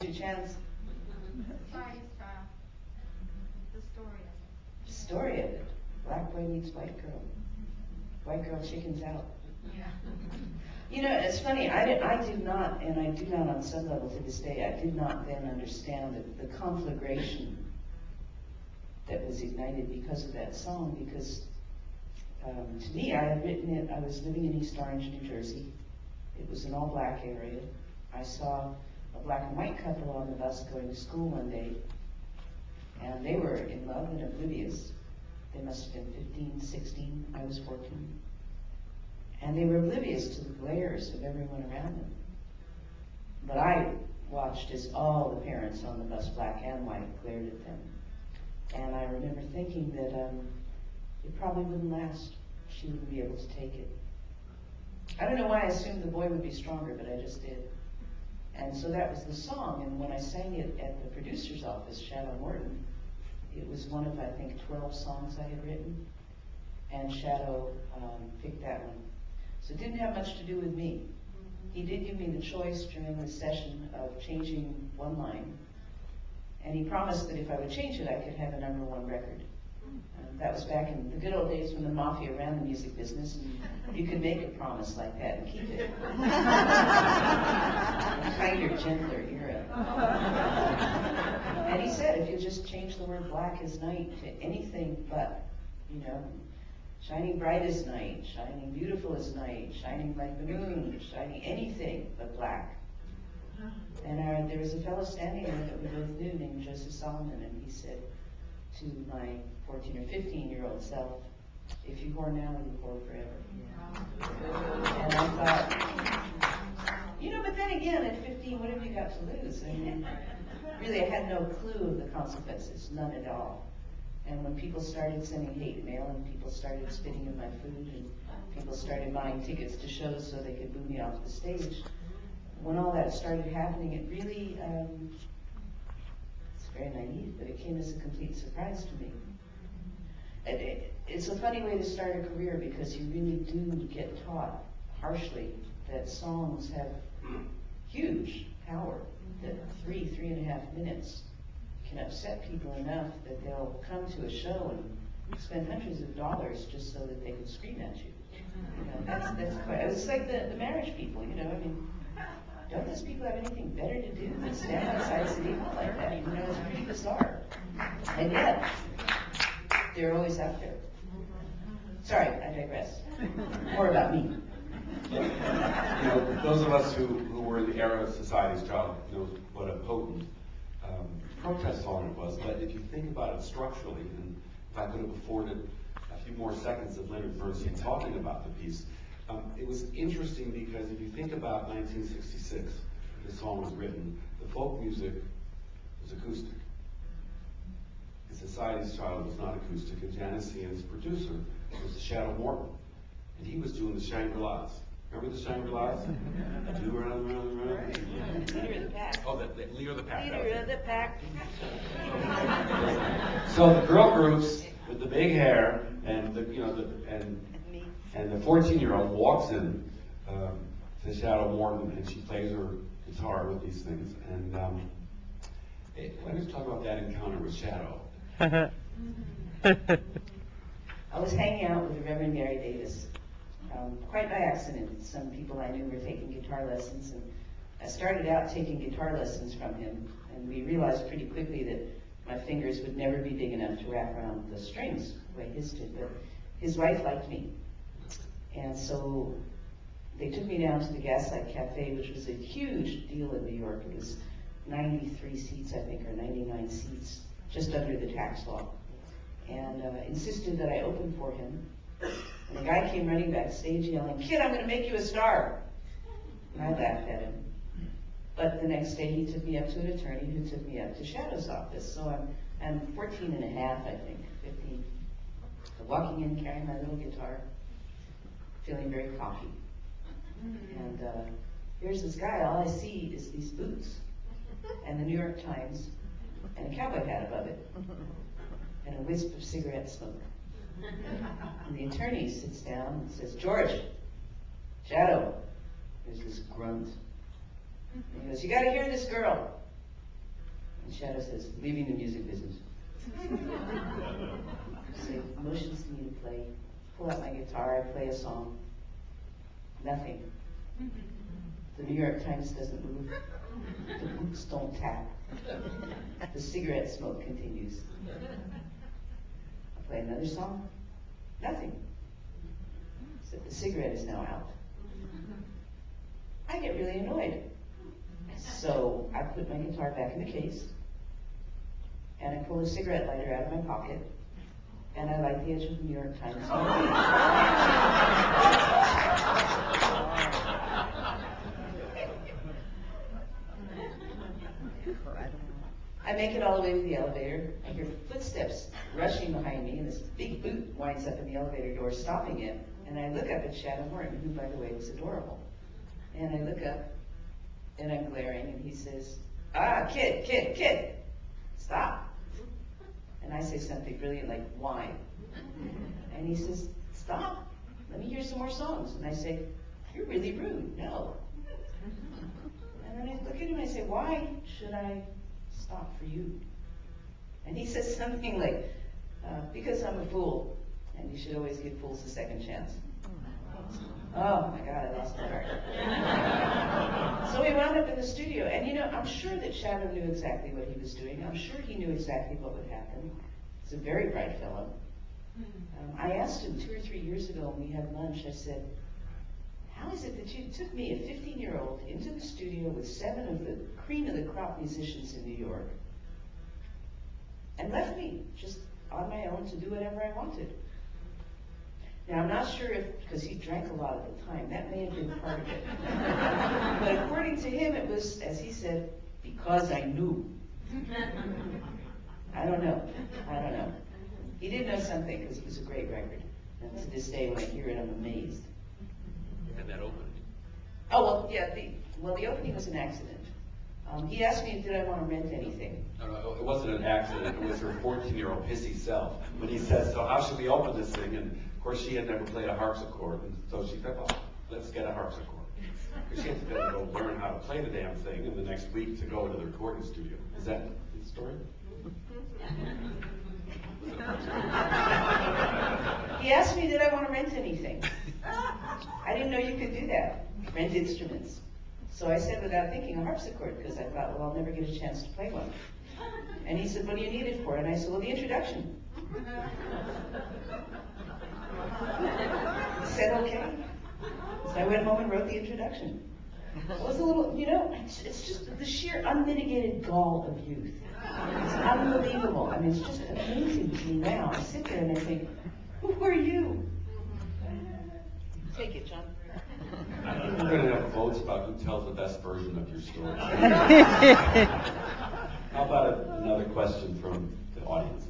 Your chance. Society's child. The story of it. The story of it. Black boy meets white girl. White girl chickens out. Yeah. You know, it's funny. I did not, and I do not on some level to this day, I did not then understand the conflagration that was ignited because of that song. Because to me, I had written it. I was living in East Orange, New Jersey. It was an all-black area. I saw a black and white couple on the bus going to school one day, and they were in love and oblivious. They must have been 15, 16. I was 14. And they were oblivious to the glares of everyone around them. But I watched as all the parents on the bus, black and white, glared at them. And I remember thinking that it probably wouldn't last. She wouldn't be able to take it. I don't know why I assumed the boy would be stronger, but I just did. And so that was the song. And when I sang it at the producer's office, Shadow Morton, it was one of, I think, 12 songs I had written. And Shadow picked that one. So it didn't have much to do with me. He did give me the choice during the session of changing one line. And he promised that if I would change it, I could have a #1 record. That was back in the good old days when the mafia ran the music business, and you could make a promise like that and keep it. A kinder, gentler era. And he said, if you just change the word black as night to anything but, you know, shining bright as night, shining beautiful as night, shining like the moon, shining anything but black. And there was a fellow standing there that we both knew named Joseph Solomon, and he said to my 14 or 15-year-old self, if you whore now, you whore forever. Yeah. And I thought, you know, but then again, at 15, what have you got to lose? I mean, really, I had no clue of the consequences, none at all. And when people started sending hate mail, and people started spitting in my food, and people started buying tickets to shows so they could boo me off the stage, when all that started happening, it really, it's very naive, but it came as a complete surprise to me. It's a funny way to start a career because you really do get taught harshly that songs have huge power, that 3.5 minutes can upset people enough that they'll come to a show and spend hundreds of dollars just so that they can scream at you. You know, that's quite, it's like the marriage people, you know, I mean, don't those people have anything better to do than stand outside City Hall like that? You know, it's pretty bizarre. And yet, they're always out there. Sorry, I digress. More about me. You know, those of us who were in the era of Society's Child knows what a potent protest song it was. But if you think about it structurally, and if I could have afforded a few more seconds of Leonard Bernstein talking about the piece, it was interesting because if you think about 1966, this song was written, the folk music was acoustic. The Society's Child was not acoustic, and Janis, his producer, was Shadow Morton. And he was doing the Shangri-Las. Remember the Shangri-Las? Do around, Right. Leader of the pack. Oh, the Leader of the Pack. Leader of the pack. So the girl groups with the big hair and the, you know, and the 14-year-old walks in to Shadow Morton, and she plays her guitar with these things. And let us talk about that encounter with Shadow. I was hanging out with the Reverend Gary Davis, quite by accident. Some people I knew were taking guitar lessons, and I started out taking guitar lessons from him, and we realized pretty quickly that my fingers would never be big enough to wrap around the strings the way his did, but his wife liked me. And so they took me down to the Gaslight Cafe, which was a huge deal in New York. It was 93 seats, I think, or 99 seats, just under the tax law. And insisted that I open for him. And the guy came running backstage yelling, "Kid, I'm going to make you a star." And I laughed at him. But the next day he took me up to an attorney who took me up to Shadow's office. So I'm 14 and a half, I think, 15. So walking in, carrying my little guitar, feeling very cocky. And here's this guy, all I see is these boots, and the New York Times, and a cowboy hat above it, and a wisp of cigarette smoke. And the attorney sits down and says, "George, Shadow." There's this grunt. And he goes, "You got to hear this girl. And Shadow says, leaving the music business. Say, motions to me to play. Pull out my guitar, I play a song. Nothing. The New York Times doesn't move. The boots don't tap. The cigarette smoke continues. I play another song. Nothing. Except the cigarette is now out. I get really annoyed. So I put my guitar back in the case, and I pull a cigarette lighter out of my pocket, and I light the edge of the New York Times. I make it all the way to the elevator. I hear footsteps rushing behind me, and this big boot winds up in the elevator door, stopping it. And I look up at Shadow Morton, who, by the way, was adorable. And I look up, and I'm glaring, and he says, kid, stop. And I say something brilliant like, why? And he says, stop. Let me hear some more songs. And I say, you're really rude. No. And then I look at him and I say, why should I stop for you? And he says something like, because I'm a fool, and you should always give fools a second chance. Oh my God, I lost my heart. So we wound up in the studio, and you know, I'm sure that Shadow knew exactly what he was doing. I'm sure he knew exactly what would happen. He's a very bright fellow. I asked him 2 or 3 years ago when we had lunch, I said, how is it that you took me, a 15-year-old, into the studio with 7 of the cream of the crop musicians in New York, and left me just on my own to do whatever I wanted? Now, I'm not sure if, because he drank a lot at the time, that may have been part of it. But according to him, it was, as he said, because I knew. I don't know. He did know something, because it was a great record. And to this day, when I hear it, I'm amazed. And that opened. Oh, well, yeah, the opening was an accident. He asked me, did I want to rent anything? No, it wasn't an accident. It was her 14-year-old pissy self. When he said, so how should we open this thing? And of course, she had never played a harpsichord. And so she said, well, let's get a harpsichord. Because she had to go learn how to play the damn thing, and the next week to go into the recording studio. Is that the story? He asked me, did I want to rent anything? I didn't know you could do that, rent instruments. So I said, without thinking, a harpsichord, because I thought, well, I'll never get a chance to play one. And he said, what do you need it for? And I said, well, the introduction. He said, okay. So I went home and wrote the introduction. It was a little, you know, it's just the sheer unmitigated gall of youth. It's unbelievable. I mean, it's just amazing to me now. I sit there and I think, who are you? Take it, John. I think we're going to have votes about who tells the best version of your story. How about another question from the audience?